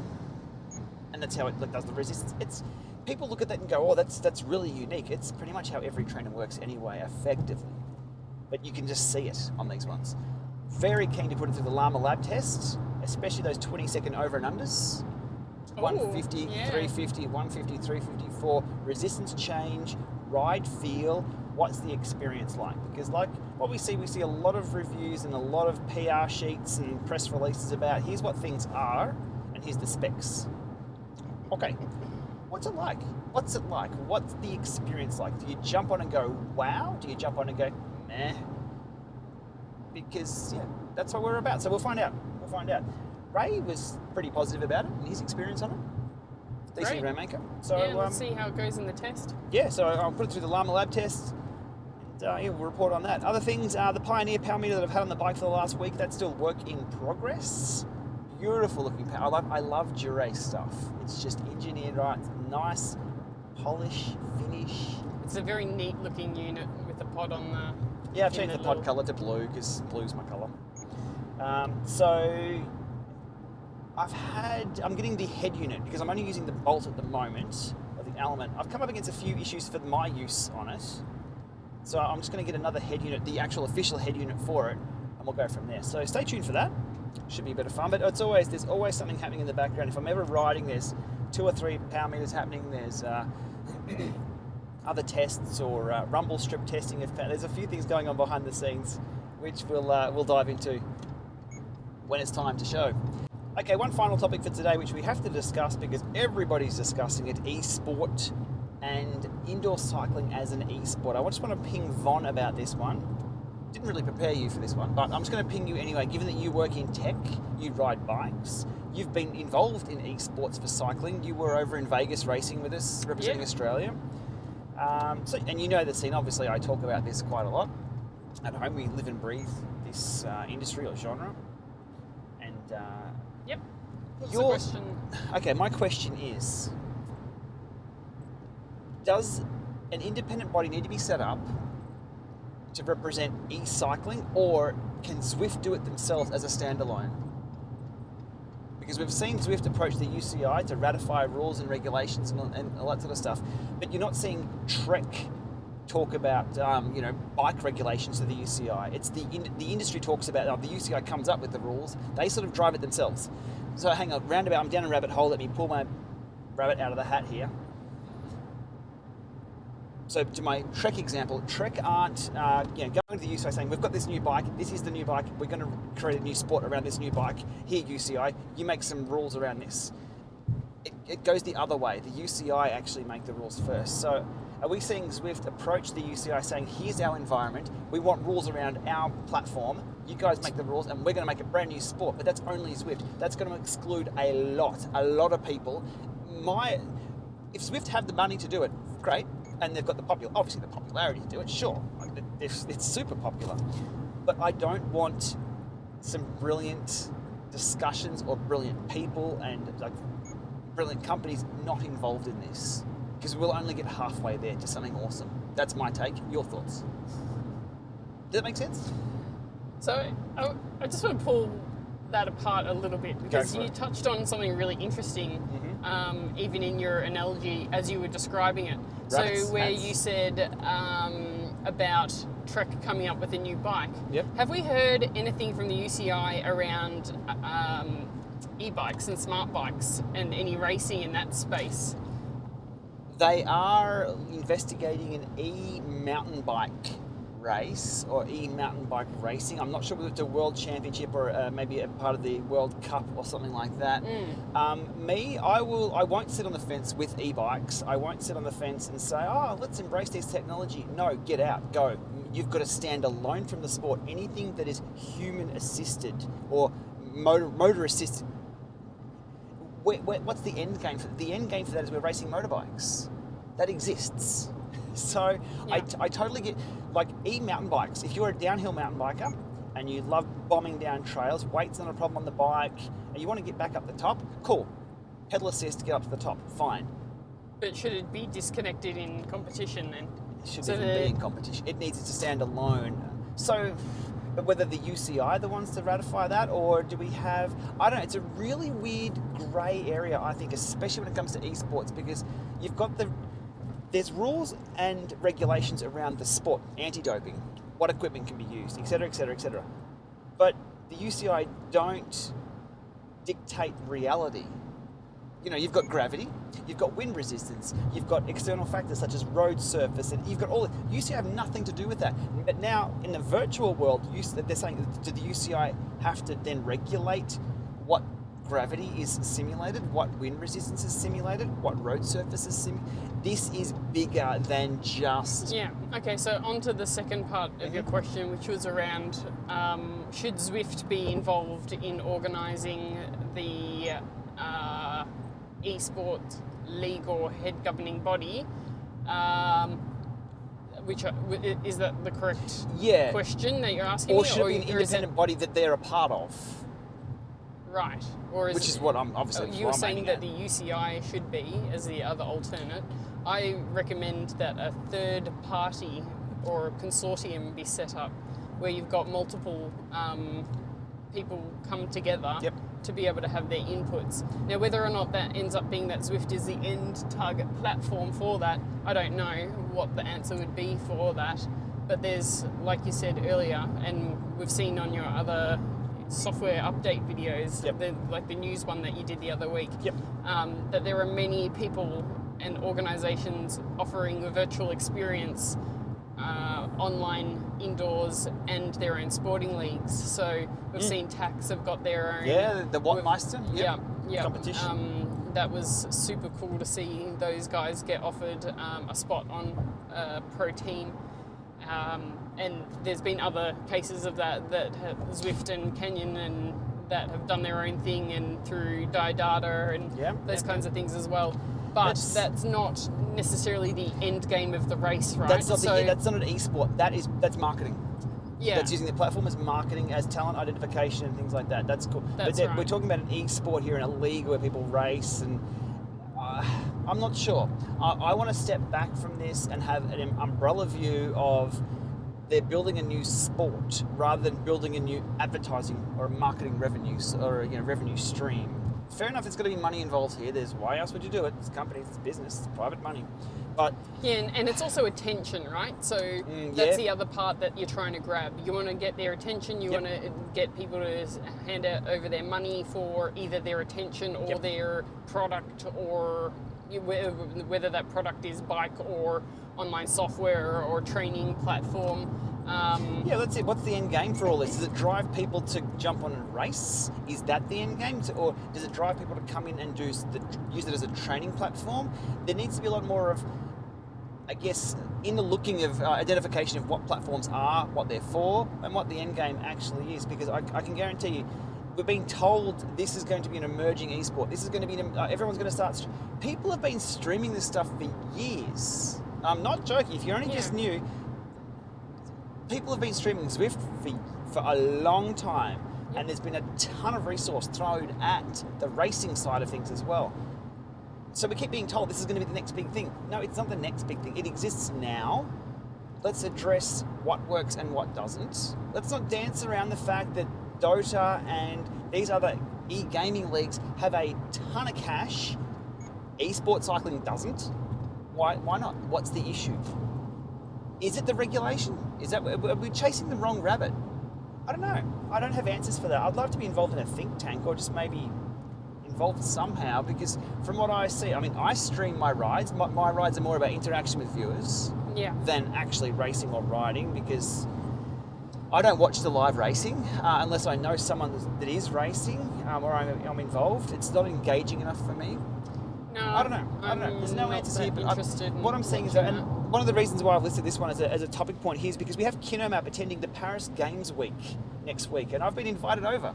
and that's how it does the resistance. People look at that and go, oh, that's really unique. It's pretty much how every trainer works anyway, effectively. But you can just see it on these ones. Very keen to put it through the Lama lab tests, especially those 20-second over and unders. 150, yeah. 350, 150, 350 for resistance change, ride feel. What's the experience like? Because like what we see a lot of reviews and a lot of PR sheets and press releases about here's what things are and here's the specs. Okay, what's it like? What's the experience like? Do you jump on and go, wow? Do you jump on and go, meh? Because, yeah, that's what we're about. So we'll find out. Ray was pretty positive about it and his experience on it. Decent rainmaker. So yeah, let's see how it goes in the test. Yeah, so I'll put it through the Lama lab test. And we'll report on that. Other things, the Pioneer power meter that I've had on the bike for the last week, that's still work in progress. Beautiful looking power. I love Dura stuff. It's just engineered right. Nice polish, finish. It's a very neat looking unit with the pod on the... Yeah, I've changed the pod colour to blue because blue's my colour. So I'm getting the head unit because I'm only using the bolt at the moment, or the element. I've come up against a few issues for my use on it. So I'm just going to get another head unit, the actual official head unit for it, and we'll go from there. So stay tuned for that. Should be a bit of fun, but there's always something happening in the background. If I'm ever riding, there's 2 or 3 power meters happening. There's other tests or rumble strip testing. There's a few things going on behind the scenes, which we'll dive into when it's time to show. Okay, one final topic for today, which we have to discuss because everybody's discussing it: eSport and indoor cycling as an eSport. I just want to ping Von about this one. Didn't really prepare you for this one, but I'm just going to ping you anyway. Given that you work in tech, you ride bikes, you've been involved in eSports for cycling. You were over in Vegas racing with us, representing Australia. And you know the scene. Obviously, I talk about this quite a lot. At home, we live and breathe this industry or genre. And yep. What's the question? Okay, my question is: does an independent body need to be set up to represent e-cycling, or can Zwift do it themselves as a standalone? Because we've seen Zwift approach the UCI to ratify rules and regulations and all that sort of stuff, but you're not seeing Trek talk about bike regulations to the UCI. It's the industry talks about the UCI comes up with the rules, they sort of drive it themselves. So hang on, roundabout, I'm down a rabbit hole. Let me pull my rabbit out of the hat here. So to my Trek example, Trek aren't going to the UCI saying, we've got this new bike, this is the new bike, we're going to create a new sport around this new bike. Here, UCI, you make some rules around this. It goes the other way. The UCI actually make the rules first. So are we seeing Zwift approach the UCI saying, here's our environment, we want rules around our platform, you guys make the rules, and we're going to make a brand new sport, but that's only Zwift. That's going to exclude a lot of people. If Zwift have the money to do it, great. And they've got the popularity to do it, sure. It's super popular. But I don't want some brilliant discussions or brilliant people and brilliant companies not involved in this. Because we'll only get halfway there to something awesome. That's my take. Your thoughts? Does that make sense? So I just want to pull that apart a little bit because you touched on something really interesting, even in your analogy as you were describing it. Rabbits, so where hats. you said about Trek coming up with a new bike. Yep. Have we heard anything from the UCI around e-bikes and smart bikes and any racing in that space? They are investigating an e-mountain bike race or e-mountain bike racing. I'm not sure whether it's a world championship or maybe a part of the World Cup or something like that. I won't sit on the fence with e-bikes. I won't sit on the fence and say, oh, let's embrace this technology. No, get out, go. You've got to stand alone from the sport. Anything that is human assisted or motor assisted. What's the end game for that? The end game for that is we're racing motorbikes. That exists. So yeah. I totally get, like e-mountain bikes. If you're a downhill mountain biker and you love bombing down trails, weight's not a problem on the bike, and you want to get back up the top, cool. Pedal assist, get up to the top, fine. But should it be disconnected in competition then? should So even be in competition. It needs to stand alone. So, but whether the UCI are the ones to ratify that, or do we have... I don't know. It's a really weird grey area, I think, especially when it comes to esports, because you've got there's rules and regulations around the sport, anti-doping, what equipment can be used, etc., etc., etc. But the UCI don't dictate reality. You know, you've got gravity, you've got wind resistance, you've got external factors such as road surface, and you've got all... UCI have nothing to do with that. But now, in the virtual world, they're saying, do the UCI have to then regulate what gravity is simulated, what wind resistance is simulated, what road surface is simulated? This is bigger than just... Yeah, okay, so on to the second part of your question, which was around should Zwift be involved in organising the eSport league or head governing body? Is that the correct question that you're asking? Or me? should it be an independent body that they're a part of? Right. Or Which is what I'm obviously... You were saying that the UCI should be as the other alternate. I recommend that a third party or a consortium be set up where you've got multiple people come together to be able to have their inputs. Now, whether or not that ends up being that Zwift is the end target platform for that, I don't know what the answer would be for that. But there's, like you said earlier, and we've seen on your other software update videos, like the news one that you did the other week, that there are many people and organisations offering a virtual experience online, indoors, and their own sporting leagues. So we've seen Tax have got their own... Yeah, the Wattmeister competition. That was super cool to see those guys get offered a spot on a pro team. And there's been other cases of that have Zwift and Canyon and that have done their own thing, and through Data and those kinds of things as well. But that's not necessarily the end game of the race, right? That's not an e-sport. That's marketing. Yeah. That's using the platform as marketing, as talent identification and things like that. That's cool. That's but right. We're talking about an e-sport here in a league where people race, and I'm not sure. I want to step back from this and have an umbrella view of they're building a new sport rather than building a new advertising or marketing revenues or revenue stream. Fair enough, there's got to be money involved here. There's why else would you do it? It's companies, it's business, it's private money. But and it's also attention, right? So that's the other part that you're trying to grab. You want to get their attention. You want to get people to hand out over their money for either their attention or their product, or whether that product is bike or online software or training platform. That's it. What's the end game for all this? Does it drive people to jump on and race? Is that the end game? Or does it drive people to come in and use it as a training platform? There needs to be a lot more of, I guess, in the looking of identification of what platforms are, what they're for, and what the end game actually is. Because I can guarantee you, we're being told this is going to be an emerging esport. This is going to be, everyone's going to start... People have been streaming this stuff for years. I'm not joking. If you're only just new... People have been streaming Zwift for a long time, and there's been a ton of resource thrown at the racing side of things as well. So we keep being told this is going to be the next big thing. No, it's not the next big thing. It exists now. Let's address what works and what doesn't. Let's not dance around the fact that Dota and these other e-gaming leagues have a ton of cash. Esports cycling doesn't. Why not? What's the issue? Is it the regulation? Are we chasing the wrong rabbit? I don't know. I don't have answers for that. I'd love to be involved in a think tank, or just maybe involved somehow, because from what I see, I stream my rides. My rides are more about interaction with viewers than actually racing or riding, because I don't watch the live racing unless I know someone that is racing or I'm involved. It's not engaging enough for me. No, I don't know. There's no answers here. But what I'm saying is that, and one of the reasons why I've listed this one as a topic point here is because we have Kinomap attending the Paris Games Week next week, and I've been invited over.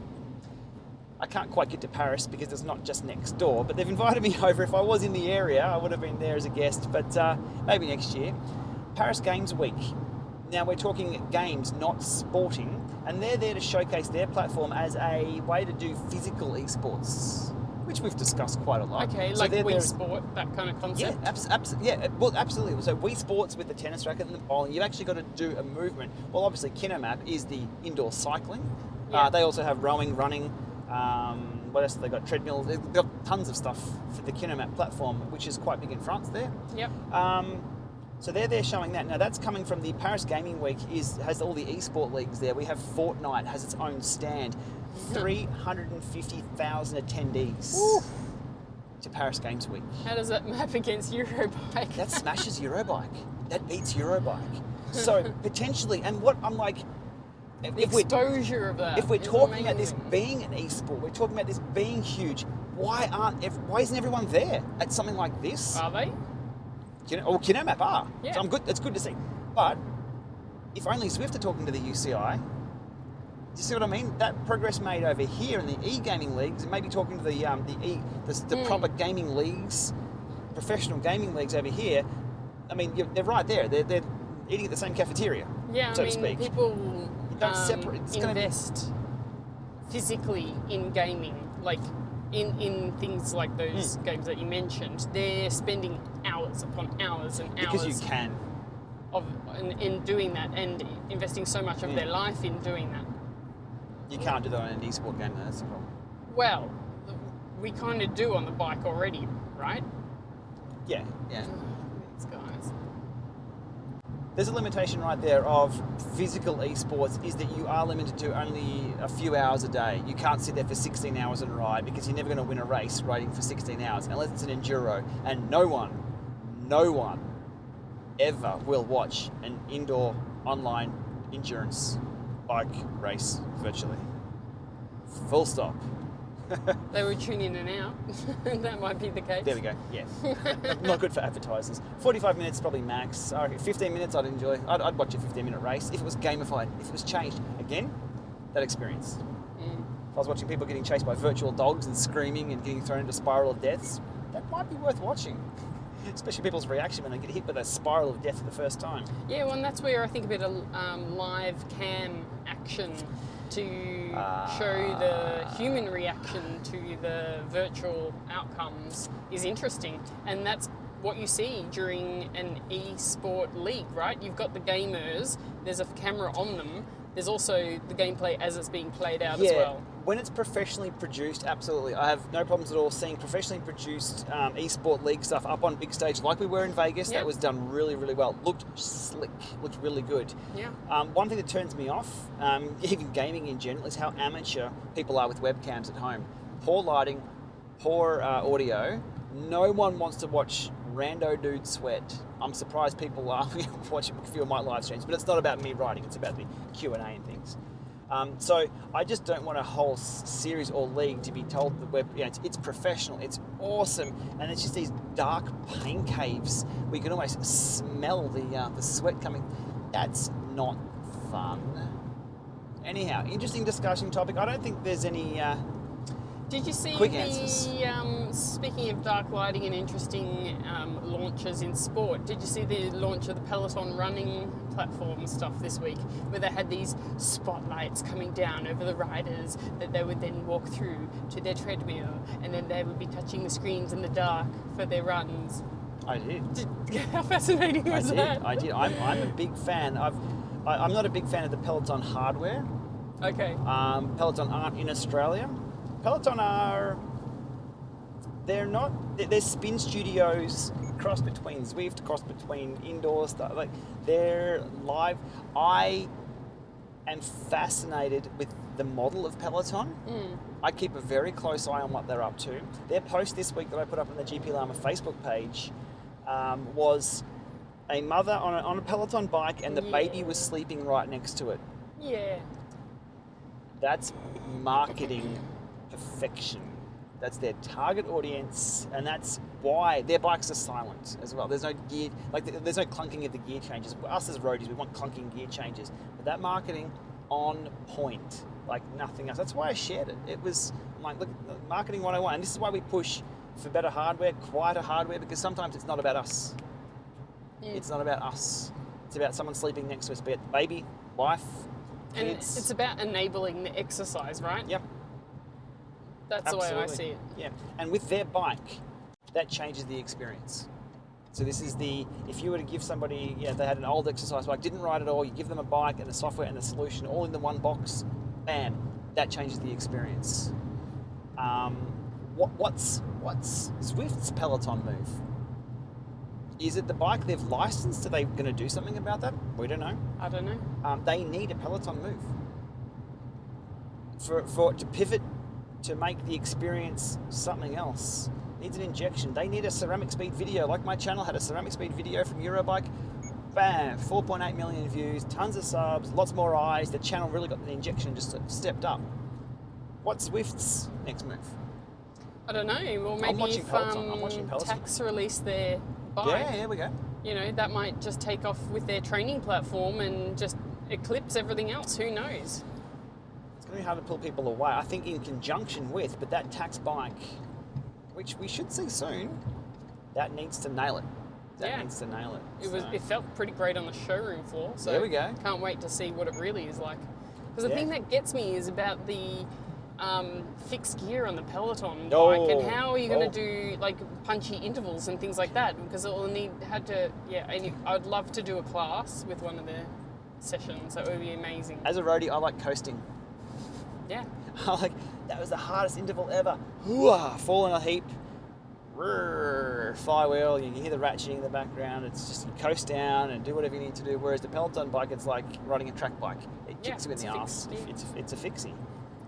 I can't quite get to Paris because it's not just next door, but they've invited me over. If I was in the area, I would have been there as a guest, but maybe next year. Paris Games Week. Now we're talking games, not sporting, and they're there to showcase their platform as a way to do physical esports. which we've discussed quite a lot. Okay, So like they're- Wii they're- Sport, that kind of concept. Well, absolutely. So Wii Sports with the tennis racket and the bowling, you've actually got to do a movement. Well, obviously, KinoMap is the indoor cycling. Yeah. They also have rowing, running. What else? They've got treadmills. They've got tons of stuff for the KinoMap platform, which is quite big in France there. Yep. So they're showing that. Now that's coming from the Paris Gaming Week. Has all the eSport leagues there. We have Fortnite has its own stand. 350,000 attendees to Paris Games Week. How does that map against Eurobike? That smashes Eurobike. That beats Eurobike. So potentially, and what I'm like, The exposure of that. if we're is talking about this amazing. being an eSport, we're talking about this being huge. Why isn't everyone there at something like this? Are they? KinoMap are. Yeah. So it's good to see. But if only Zwift are talking to the UCI, do you see what I mean? That progress made over here in the e-gaming leagues, and maybe talking to the proper gaming leagues, professional gaming leagues over here. I mean, they're right there. They're eating at the same cafeteria, Yeah, so I to mean, speak. people don't separate. It's gonna be- invest physically in gaming, like in things like those games that you mentioned. They're spending hours upon hours and hours Because you can. in doing that, and investing so much of their life in doing that. You can't do that on an e-sport game, though. That's the problem. Well, we kind of do on the bike already, right? Yeah. These guys. There's a limitation right there of physical esports is that you are limited to only a few hours a day. You can't sit there for 16 hours and ride because you're never going to win a race riding for 16 hours unless it's an enduro. And no one ever will watch an indoor online endurance bike race virtually. Full stop. They would tune in and out. That might be the case. There we go. Yeah. Not good for advertisers. 45 minutes probably max. 15 minutes I'd enjoy. I'd watch a 15-minute race if it was gamified, if it was changed. Again, that experience. If I was watching people getting chased by virtual dogs and screaming and getting thrown into spiral of deaths, that might be worth watching. Especially people's reaction when they get hit with a spiral of death for the first time. Yeah, well, and that's where I think a bit of live cam action to show the human reaction to the virtual outcomes is interesting. And that's what you see during an e-sport league, right? You've got the gamers, there's a camera on them, there's also the gameplay as it's being played out as well. When it's professionally produced, absolutely. I have no problems at all seeing professionally produced e-sport league stuff up on big stage like we were in Vegas. Yep. That was done really, really well. Looked slick, looked really good. Yeah. One thing that turns me off, even gaming in general, is how amateur people are with webcams at home. Poor lighting, poor audio. No one wants to watch rando dudes sweat. I'm surprised people are watching a few of my live streams, but it's not about me writing, it's about the Q&A and things. So I just don't want a whole series or league to be told the it's professional, it's awesome, and it's just these dark pain caves where you can almost smell the sweat coming. That's not fun. Anyhow, interesting discussion topic. I don't think there's any Did you see quick the, answers. Speaking of dark lighting and interesting launches in sport, did you see the launch of the Peloton running platform stuff this week, where they had these spotlights coming down over the riders that they would then walk through to their treadmill, and then they would be touching the screens in the dark for their runs? I did. How fascinating was that? I did. I'm a big fan. I'm not a big fan of the Peloton hardware. Okay. Peloton aren't in Australia. Peloton are. They're spin studios, cross between Zwift, cross between indoor stuff. Like they're live. I am fascinated with the model of Peloton. I keep a very close eye on what they're up to. Their post this week that I put up on the GPLama Facebook page was a mother on a Peloton bike, and the baby was sleeping right next to it. Yeah. That's marketing perfection. That's their target audience, and that's why their bikes are silent as well. There's no gear, there's no clunking of the gear changes. Us as roadies, we want clunking gear changes, but that marketing on point, like nothing else. That's why I shared it. It was like, look, marketing 101, and this is why we push for better hardware, quieter hardware, because sometimes it's not about us. It's not about us. It's about someone sleeping next to us, be it baby, wife, And kids. it's about enabling the exercise, right? Yep. That's the way I see it. Yeah, and with their bike, that changes the experience. So this is if you were to give somebody, they had an old exercise bike, didn't ride at all, you give them a bike and the software and the solution all in the one box, bam, that changes the experience. What's Zwift's Peloton move? Is it the bike they've licensed? Are they going to do something about that? We don't know. I don't know. They need a Peloton move to pivot to make the experience something else. Needs an injection. They need a ceramic speed video, like my channel had a ceramic speed video from Eurobike. Bam, 4.8 million views, tons of subs, lots more eyes. The channel really got the injection, just stepped up. What's Zwift's next move? I don't know. Well, maybe I'm watching if Peloton. Tax release their bike, yeah, here we go. That might just take off with their training platform and just eclipse everything else. Who knows? It's going to be hard to pull people away. I think in conjunction with, but that tax bike, which we should see soon, that needs to nail it. Needs to nail it. It felt pretty great on the showroom floor. So there we go. Can't wait to see what it really is like. Because the thing that gets me is about the fixed gear on the Peloton bike, and how are you going to do like punchy intervals and things like that? Because I'd love to do a class with one of the sessions. That would be amazing. As a roadie, I like coasting. Yeah. That was the hardest interval ever. Hooah, fall in a heap. Flywheel, you hear the ratcheting in the background. It's just you coast down and do whatever you need to do. Whereas the Peloton bike, it's like riding a track bike. It kicks you in the arse. It's a fixie.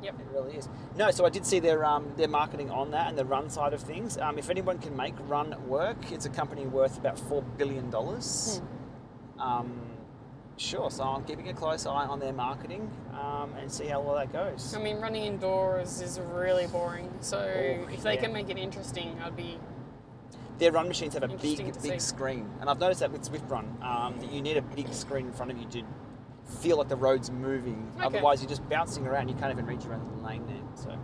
Yep. It really is. No, so I did see their marketing on that and the run side of things. If anyone can make run work, it's a company worth about $4 billion. Sure, so I'm keeping a close eye on their marketing and see how well that goes. I mean, running indoors is really boring. So if they can make it interesting, I'd be... Their run machines have a big screen. And I've noticed that with Zwift Run, that you need a big screen in front of you to feel like the road's moving. Okay. Otherwise, you're just bouncing around. You can't even reach your own lane there. So,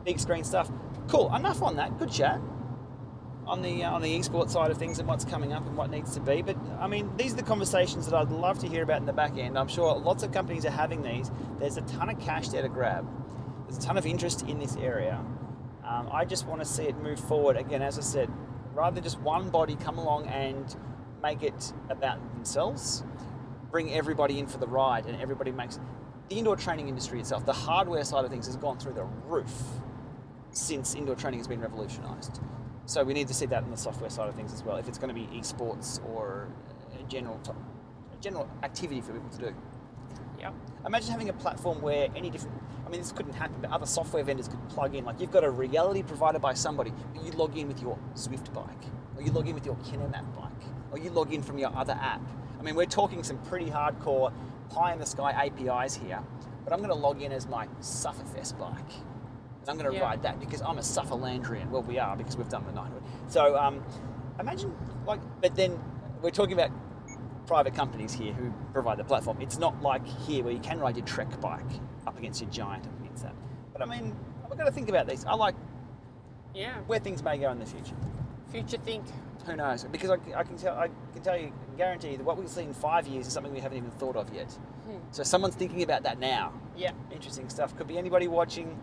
big screen stuff. Cool. Enough on that. Good chat on the eSport side of things and what's coming up and what needs to be. But I mean, these are the conversations that I'd love to hear about in the back end. I'm sure lots of companies are having these. There's a ton of cash there to grab. There's a ton of interest in this area. I just want to see it move forward. Again, as I said, rather than just one body come along and make it about themselves, bring everybody in for the ride, and everybody makes the indoor training industry itself, the hardware side of things has gone through the roof since indoor training has been revolutionized. So we need to see that in the software side of things as well, if it's going to be esports or a general activity for people to do. Yeah. Imagine having a platform where this couldn't happen, but other software vendors could plug in. Like, you've got a reality provided by somebody, but you log in with your Zwift bike, or you log in with your Kinemap bike, or you log in from your other app. I mean, we're talking some pretty hardcore pie-in-the-sky APIs here, but I'm going to log in as my Sufferfest bike. And I'm going to ride that because I'm a Sufferlandrian. Well, we are, because we've done the 900. So imagine, but then we're talking about private companies here who provide the platform. It's not like here where you can ride your Trek bike up against your Giant, up against that. But I mean, we've got to think about these. I like where things may go in the future. Future think. Who knows? Because I can tell you, guarantee that what we'll see in 5 years is something we haven't even thought of yet. So someone's thinking about that now. Yeah. Interesting stuff. Could be anybody watching.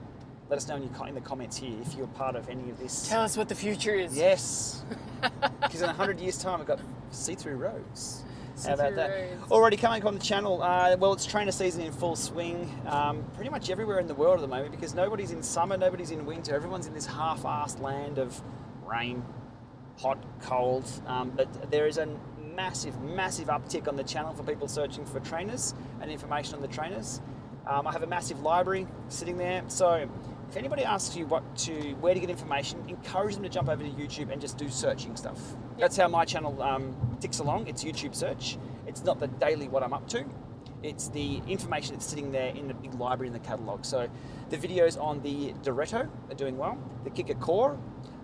Let us know in the comments here if you're part of any of this. Tell us what the future is. Yes. Because in 100 years' time, we've got see-through roads. How about that? Roads. Already coming on the channel, it's trainer season in full swing. Pretty much everywhere in the world at the moment, because nobody's in summer, nobody's in winter. Everyone's in this half-assed land of rain, hot, cold. But there is a massive uptick on the channel for people searching for trainers and information on the trainers. I have a massive library sitting there. So if anybody asks you where to get information, encourage them to jump over to YouTube and just do searching stuff. Yep. That's how my channel ticks along. It's YouTube search. It's not the daily what I'm up to. It's the information that's sitting there in the big library in the catalogue. So the videos on the Doretto are doing well. The Kicker Core,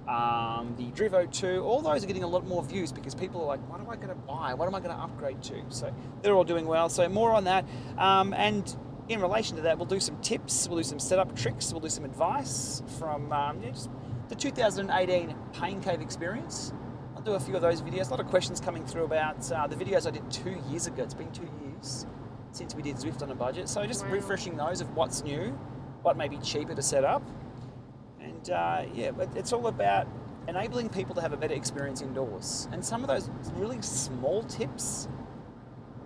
the Drivo 2, all those are getting a lot more views because people are like, what am I going to buy? What am I going to upgrade to? So they're all doing well. So more on that. And in relation to that, we'll do some tips, we'll do some setup tricks, we'll do some advice from just the 2018 Pain Cave experience. I'll do a few of those videos. A lot of questions coming through about the videos I did 2 years ago. It's been 2 years since we did Zwift on a budget. So just refreshing those of what's new, what may be cheaper to set up. And yeah, but it's all about enabling people to have a better experience indoors. And some of those really small tips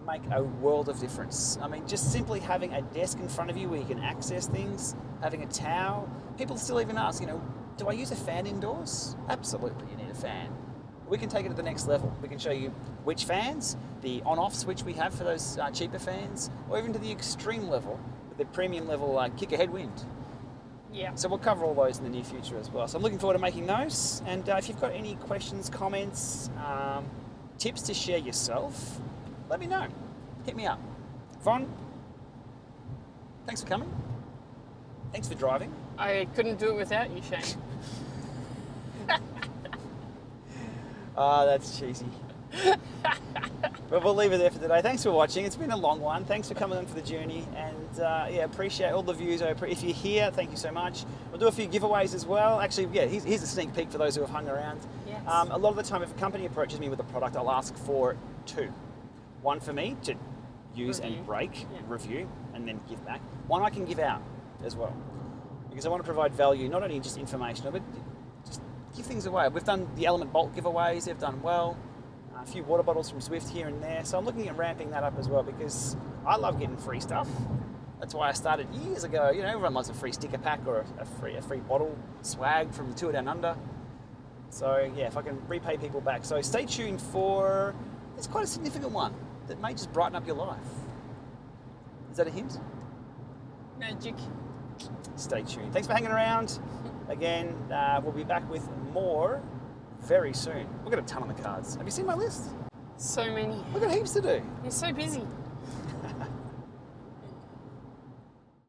make a world of difference. I mean, just simply having a desk in front of you where you can access things, having a towel. People still even ask, do I use a fan indoors? Absolutely, you need a fan. We can take it to the next level. We can show you which fans, the on-off switch we have for those cheaper fans, or even to the extreme level, with the premium level kicker headwind. Yeah. So we'll cover all those in the near future as well. So I'm looking forward to making those. And if you've got any questions, comments, tips to share yourself, let me know. Hit me up. Von, thanks for coming. Thanks for driving. I couldn't do it without you, Shane. That's cheesy. But we'll leave it there for today. Thanks for watching. It's been a long one. Thanks for coming on for the journey. And appreciate all the views. If you're here, thank you so much. We'll do a few giveaways as well. Actually, here's a sneak peek for those who have hung around. Yes. A lot of the time, if a company approaches me with a product, I'll ask for 2. One for me to use and break, review, and then give back. One I can give out as well. Because I want to provide value, not only just informational, but just give things away. We've done the Element Bolt giveaways, they've done well. A few water bottles from Zwift here and there. So I'm looking at ramping that up as well because I love getting free stuff. That's why I started years ago. Everyone loves a free sticker pack or a free bottle swag from the Tour Down Under. So yeah, if I can repay people back. So stay tuned for, it's quite a significant one that may just brighten up your life. Is that a hint? Magic. Stay tuned. Thanks for hanging around. Again, we'll be back with more very soon. We've got a ton on the cards. Have you seen my list? So many. We've got heaps to do. You're so busy.